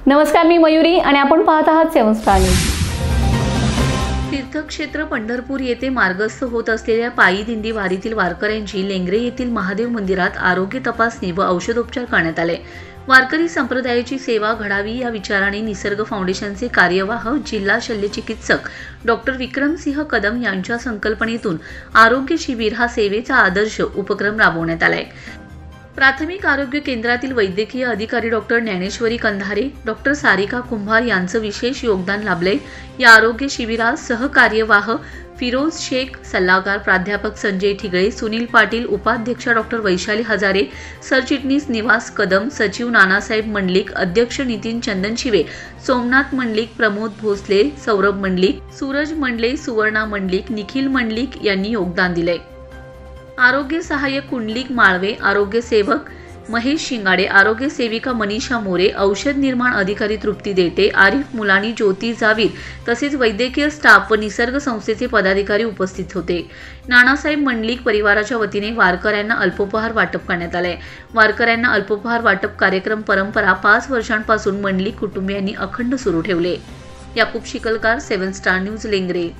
नमस्कार, मी मयुरी आणि आपण पाहत आहात 7 स्टार न्यूज। तीर्थक्षेत्र पंढरपूर येथे मार्गस्थ होत असलेल्या पायी दिंडी वारीतील वारकऱ्यांची लेंगरे येथील महादेव मंदिरात आरोग्य तपासणी व औषधोपचार करण्यात आले। वारकरी संप्रदायाची सेवा घडावी या विचाराने निसर्ग फाउंडेशनचे कार्यवाह जिल्हा शल्यचिकित्सक डॉक्टर विक्रमसिंह कदम यांच्या संकल्पनेतून आरोग्य शिबिर हा सेवेचा आदर्श उपक्रम राबवण्यात आलाय। प्राथमिक आरोग्य केंद्रातील वैद्यकीय अधिकारी डॉक्टर ज्ञानेश्वरी कंधारे, डॉक्टर सारिका कुंभार यांचं विशेष योगदान लाभले। या आरोग्य शिबिरात सहकार्यवाह फिरोज शेख, सल्लागार प्राध्यापक संजय ठिगळे, सुनील पाटील, उपाध्यक्षा डॉक्टर वैशाली हजारे, सरचिटणीस निवास कदम, सचिव नानासाहेब मंडलिक, अध्यक्ष नितीन चंदनशिवे, सोमनाथ मंडलिक, प्रमोद भोसले, सौरभ मंडलिक, सूरज मंडले, सुवर्णा मंडलिक, निखिल मंडलिक यांनी योगदान दिले। आरोग्य सहाय्यक कुंडलिक माळवे, आरोग्य सेवक महेश शिंगाडे, आरोग्य सेविका मनीषा मोरे, औषध निर्माण अधिकारी तृप्ती देटे, आरिफ मुलानी, ज्योती जावीर तसेच वैद्यकीय स्टाफ व निसर्ग संस्थेचे पदाधिकारी उपस्थित होते। नानासाहेब मंडलिक परिवाराच्या वतीने वारकऱ्यांना अल्पोपहार वाटप करण्यात आले। वारकऱ्यांना अल्पोपहार वाटप कार्यक्रम परंपरा 5 वर्षांपासून मंडलिक कुटुंबियांनी अखंड सुरू ठेवले। Yakub Shikalkar, 7 star news, Lengare.